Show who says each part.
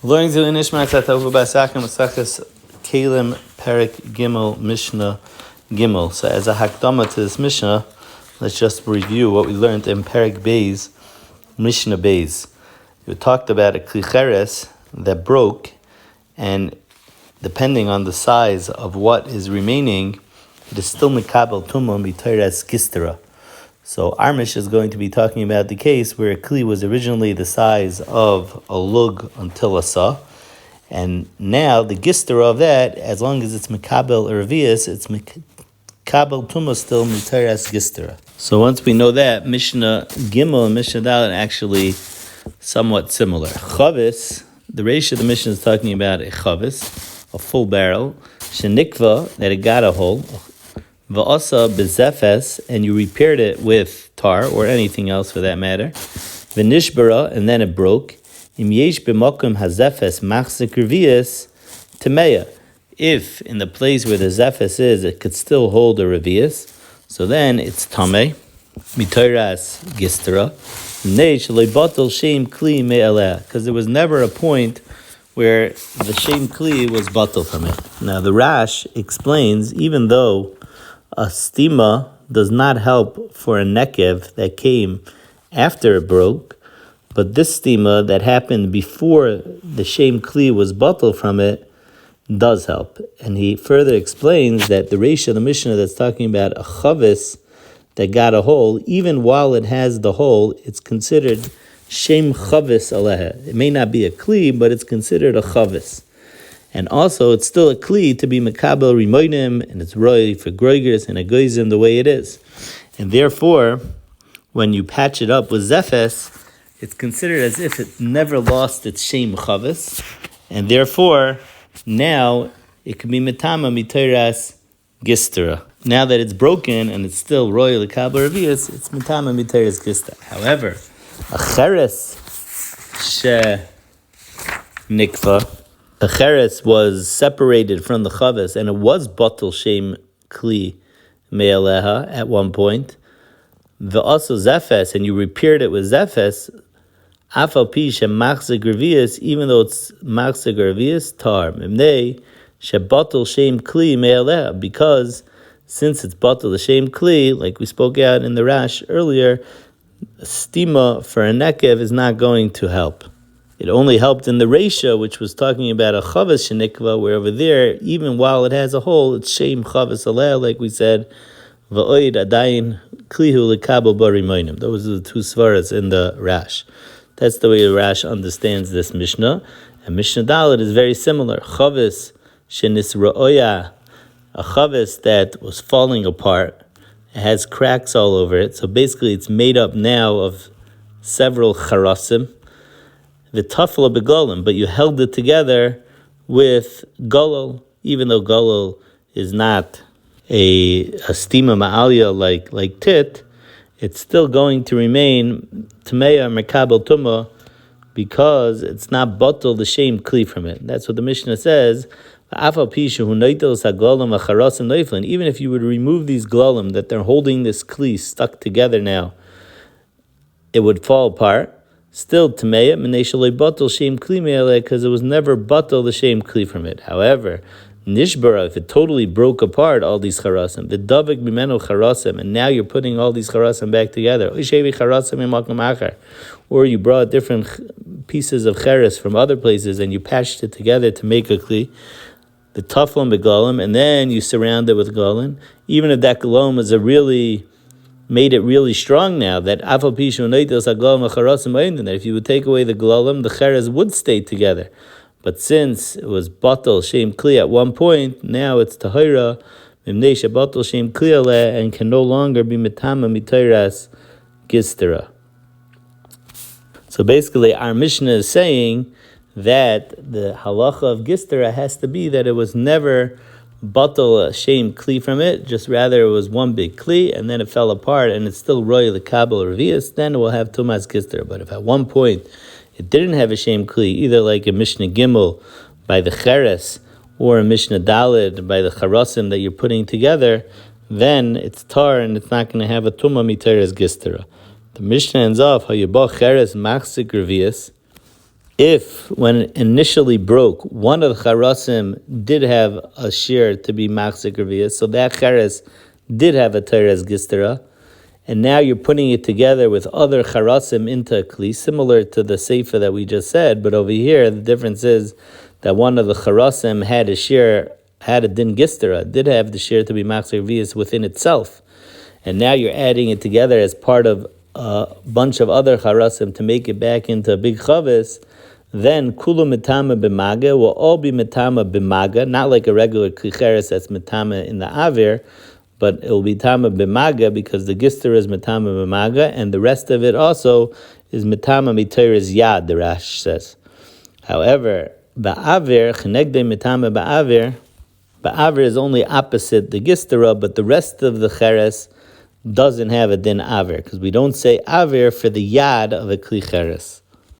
Speaker 1: Learning to Nishmas Etta Ahuva Kelim Perik Gimel Mishnah Gimel. So as a hakdama to this Mishnah, let's just review what we learned in Perik Beis, Mishnah Beis. We talked about a kli that broke, and depending on the size of what is remaining, it is still mikabel tumah mitayras gistera. So our Mishnah is going to be talking about the case where a kli was originally the size of a lug until a saw, and now the gister of that, as long as it's mikabel or revius, it's mikabel tumah still mitayras gistera. So once we know that, Mishnah Gimel and Mishnah Dalet actually somewhat similar. Chavis, the ratio of the Mishnah is talking about a chavis, a full barrel, shenikva, that it got a hole, v'asa bezefes, and you repaired it with tar or anything else for that matter, v'nishbara, and then it broke, im yesh b'makom hazefes machzik revius temeya. If in the place where the zefes is, it could still hold a revius, so then it's tameh, mitoras gistera, because there was never a point where the shem kli was batal from it. Now the Rash explains, even though a stima does not help for a nekev that came after it broke, but this stima that happened before the shem kli was batal from it does help. And he further explains that the ratio of the Mishnah that's talking about a chavis that got a hole, even while it has the hole, it's considered shem chavis aleha. It may not be a kli, but it's considered a chavis. And also, it's still a kli to be mekabel rimoinim, and it's roy for groigers and agoizim the way it is. And therefore, when you patch it up with zefes, it's considered as if it never lost its shem chavis, and therefore, now it can be metama mitayras gistera. Now that it's broken and it's still royal kabel revius, it's mitama mitayras gistera. However, a cheres she nikva, the cheres was separated from the chavis, and it was batal shem kli me'aleha at one point. The also zefes, and you repaired it with zefes, afal pi shemachzik revius, even though it's machzik revius tar mimnei shebatal shem kli me'aleha, because since it's batal the shem kli, like we spoke out in the Rash earlier, stima for a nekev is not going to help. It only helped in the ratio, which was talking about a chavis shenikva, where over there, even while it has a hole, it's shem chavis aleh, like we said, va'oid adayin klihu lekabel barimoinim. Those are the two svaras in the Rash. That's the way the Rash understands this Mishnah. And Mishnah Dalet is very similar. Chavis shenisra'oya, a chavis that was falling apart. It has cracks all over it. So basically it's made up now of several charasim. The tafla begolim, but you held it together with golol, even though golol is not a stima ma'alya like tit, it's still going to remain tameya merkabel tumah because it's not batal the shem kli from it. That's what the Mishnah says. Even if you would remove these glolim that they're holding this kli stuck together now, it would fall apart. Still tameya meneshalei batal shem kli me'aleh, because it was never batal the shem kli from it. However, nishbara, if it totally broke apart all these charasim, the davik bimeno charasim, and now you're putting all these charasim back together, or you brought different pieces of cheres from other places and you patched it together to make a kli, the taflon begolim, and then you surround it with golin. Even if that golem is made it really strong now, that afal pishu neitos hagolem acharasim oindin, that if you would take away the golem, the cheres would stay together. But since it was batal shem kli at one point, now it's tahira mimnei shebatal shem kli aleh, and can no longer be metama mitayras gistera. So basically, our Mishnah is saying that the halacha of gistera has to be that it was never batal shem kli from it, just rather it was one big kli, and then it fell apart, and it's still royal the kabel revius, then it will have tumas gistera. But if at one point it didn't have a shem kli, either like a Mishnah Gimel by the cheres, or a Mishnah Dalet by the charasim that you're putting together, then it's tar, and it's not going to have a tumah mitaras gistera. The Mishnah ends off, hayabah cheres machzik revius, If, when initially broke, one of the charasim did have a shear to be machzik revius, so that cheres did have a teres gistera, and now you're putting it together with other charasim into a kli, similar to the seifa that we just said, but over here the difference is that one of the charasim had a shear, had a din gistera, did have the shear to be machzik revius within itself, and now you're adding it together as part of a bunch of other charasim to make it back into a big chavis. Then kulu mitama b'maga will all be mitama b'maga, not like a regular klicheres that's mitama in the avir, but it will be tama b'maga because the gister is mitama b'maga, and the rest of it also is mitama miteres yad, the Rash says. However, ba'avir, chenegde mitama ba'avir is only opposite the gistera, but the rest of the cheres doesn't have a din avir, because we don't say avir for the yad of a klicheres.